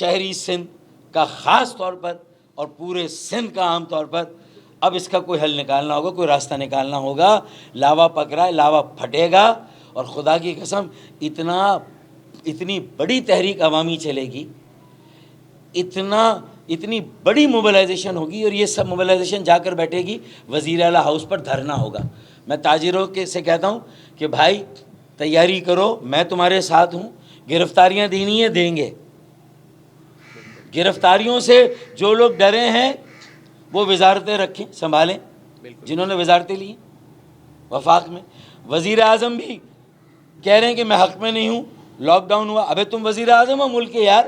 شہری سندھ کا خاص طور پر اور پورے سندھ کا عام طور پر اب اس کا کوئی حل نکالنا ہوگا، کوئی راستہ نکالنا ہوگا. لاوا پک رہا ہے، لاوا پھٹے گا، اور خدا کی قسم اتنی بڑی تحریک عوامی چلے گی، اتنی بڑی موبلائزیشن ہوگی، اور یہ سب موبلائزیشن جا کر بیٹھے گی وزیر اعلیٰ ہاؤس پر دھرنا ہوگا. میں تاجروں سے کہتا ہوں کہ بھائی تیاری کرو، میں تمہارے ساتھ ہوں. گرفتاریاں دینی ہیں، دیں گے. گرفتاریوں سے جو لوگ ڈرے ہیں وہ وزارتیں رکھیں، سنبھالیں، جنہوں نے وزارتیں لی وفاق میں. وزیر اعظم بھی کہہ رہے ہیں کہ میں حق میں نہیں ہوں، لاک ڈاؤن ہوا. ابے تم وزیر اعظم ہو ملک کے یار،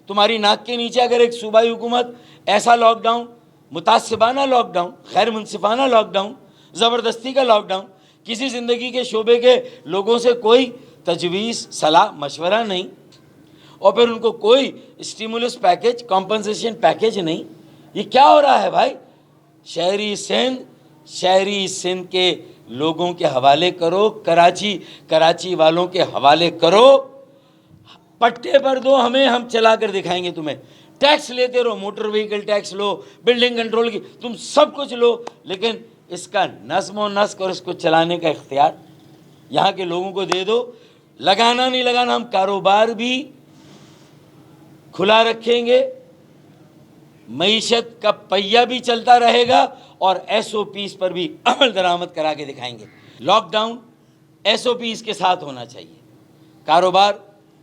تمہاری ناک کے نیچے اگر ایک صوبائی حکومت ایسا لاک ڈاؤن، متعصبانہ لاک ڈاؤن، غیر منصفانہ لاک ڈاؤن، زبردستی کا لاک ڈاؤن، کسی زندگی کے شعبے کے لوگوں سے کوئی تجویز، صلاح، مشورہ نہیں، اور پھر ان کو کوئی اسٹیمولس پیکج، کمپنسیشن پیکج نہیں. یہ کیا ہو رہا ہے بھائی؟ شہری سندھ کے لوگوں کے حوالے کرو، کراچی والوں کے حوالے کرو. پٹے پر دو ہمیں، ہم چلا کر دکھائیں گے تمہیں. ٹیکس لیتے رہو، موٹر وہیکل ٹیکس لو، بلڈنگ کنٹرول کی، تم سب کچھ لو، لیکن اس کا نظم و نسق اور اس کو چلانے کا اختیار یہاں کے لوگوں کو دے دو. لگانا نہیں لگانا، ہم کاروبار بھی کھلا رکھیں گے، معیشت کا پہیہ بھی چلتا رہے گا، اور ایس او پیز پر بھی عمل درآمد کرا کے دکھائیں گے. Lockdown SOPs کے ساتھ ہونا چاہیے. کاروبار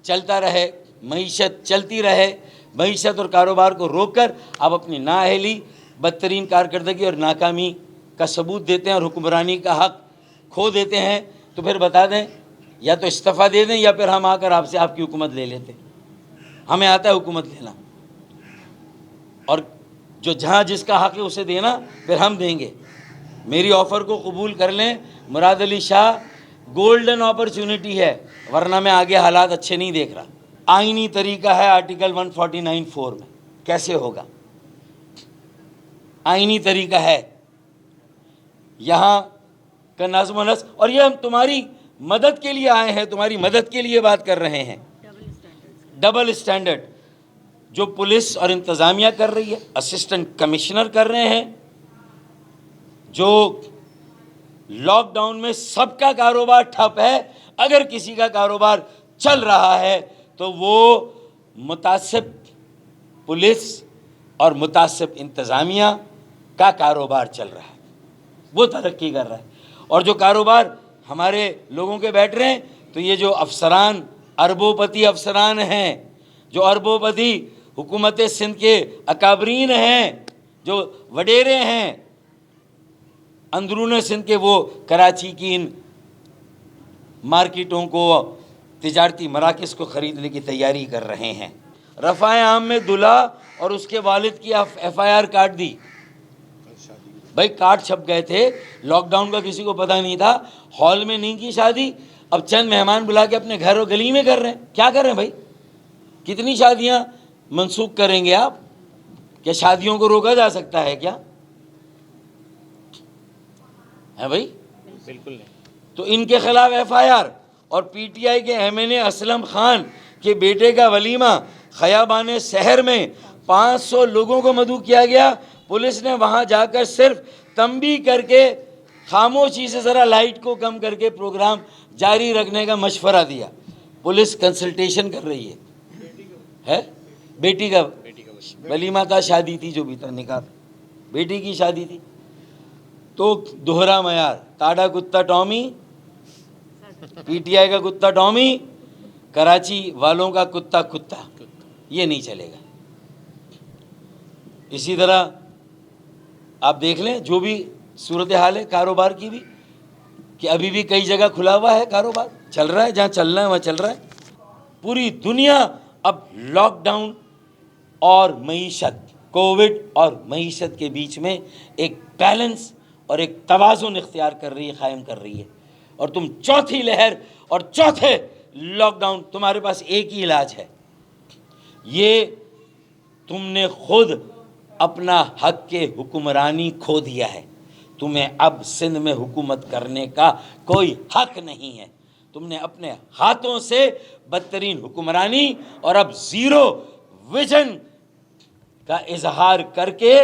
چلتا رہے، معیشت چلتی رہے. معیشت اور کاروبار کو روک کر آپ اپنی نااہلی، بدترین کارکردگی اور ناکامی کا ثبوت دیتے ہیں اور حکمرانی کا حق کھو دیتے ہیں، تو پھر بتا دیں، یا تو استعفیٰ دے دیں یا پھر ہم آ کر آپ سے آپ کی حکومت لے لیتے. ہمیں آتا ہے حکومت لینا، اور جو جہاں جس کا حق ہے اسے دینا، پھر ہم دیں گے. میری آفر کو قبول کر لیں مراد علی شاہ، گولڈن اپرچونٹی ہے، ورنہ میں آگے حالات اچھے نہیں دیکھ رہا. آئینی طریقہ ہے آرٹیکل 149(4) میں، کیسے ہوگا؟ آئینی طریقہ ہے یہاں کا نظم و نسق، اور یہ ہم تمہاری مدد کے لیے آئے ہیں، تمہاری مدد کے لیے بات کر رہے ہیں. ڈبل اسٹینڈرڈ جو پولیس اور انتظامیہ کر رہی ہے، اسسٹنٹ کمشنر کر رہے ہیں، جو لاک ڈاؤن میں سب کا کاروبار ٹھپ ہے. اگر کسی کا کاروبار چل رہا ہے تو وہ متعصب پولیس اور متعصب انتظامیہ کا کاروبار چل رہا ہے، وہ ترقی کر رہا ہے. اور جو کاروبار ہمارے لوگوں کے بیٹھ رہے ہیں، تو یہ جو افسران، اربوں پتی افسران ہیں، جو اربوں پتی حکومت سندھ کے اکابرین ہیں، جو وڈیرے ہیں اندرون سندھ کے، وہ کراچی کی ان مارکیٹوں کو، تجارتی مراکز کو خریدنے کی تیاری کر رہے ہیں. رفع عام میں دلہا اور اس کے والد کی ایف آئی آر کاٹ دی. بھائی کارڈ چھپ گئے تھے، لاک ڈاؤن کا کسی کو پتہ نہیں تھا، ہال میں نہیں کی شادی، اب چند مہمان بلا کے اپنے گھر اور گلی میں کر رہے ہیں. کیا کر رہے ہیں بھائی؟ کتنی شادیاں منسوخ کریں گے آپ؟ کیا شادیوں کو روکا جا سکتا ہے کیا؟ ہے بھائی؟ بالکل نہیں. تو ان کے خلاف ایف آئی آر. اور پی ٹی آئی کے ایم این اے اسلم خان کے بیٹے کا ولیمہ خیابان شہر میں 500 لوگوں کو مدعو کیا گیا. پولیس نے وہاں جا کر صرف تنبیہ کر کے خاموشی سے ذرا لائٹ کو کم کر کے پروگرام جاری رکھنے کا مشورہ دیا. پولیس کنسلٹیشن کر رہی ہے. بیٹی کا ولیمہ تھا، شادی تھی، جو بھی تھا، نکاح تھا، بیٹی کی شادی تھی. تو دوہرا معیار، ٹاڈا کتا ٹامی، پی ٹی آئی کا کتا ٹامی، کراچی والوں کا کتا کتا، یہ نہیں چلے گا. اسی طرح آپ دیکھ لیں جو بھی صورتحال ہے کاروبار کی بھی، کہ ابھی بھی کئی جگہ کھلا ہوا ہے کاروبار، چل رہا ہے، جہاں چلنا ہے وہاں چل رہا ہے. پوری دنیا اب لاک ڈاؤن اور معیشت، کووڈ اور معیشت کے بیچ میں ایک بیلنس اور ایک توازن اختیار کر رہی ہے، قائم کر رہی ہے. اور تم چوتھی لہر اور چوتھے لاک ڈاؤن، تمہارے پاس ایک ہی علاج ہے. یہ تم نے خود اپنا حق کے حکمرانی کھو دیا ہے. تمہیں اب سندھ میں حکومت کرنے کا کوئی حق نہیں ہے. تم نے اپنے ہاتھوں سے بدترین حکمرانی اور اب زیرو ویژن کا اظہار کر کے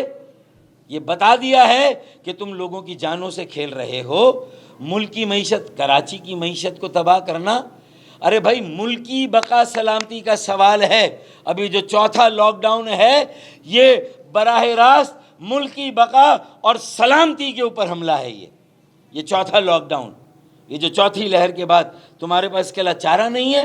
یہ بتا دیا ہے کہ تم لوگوں کی جانوں سے کھیل رہے ہو. ملک کی معیشت، کراچی کی معیشت کو تباہ کرنا، ارے بھائی ملکی بقا سلامتی کا سوال ہے. ابھی جو چوتھا لاک ڈاؤن ہے یہ براہ راست ملکی بقا اور سلامتی کے اوپر حملہ ہے. یہ چوتھا لاک ڈاؤن، یہ جو چوتھی لہر کے بعد تمہارے پاس اس کے علاوہ چارہ نہیں ہے.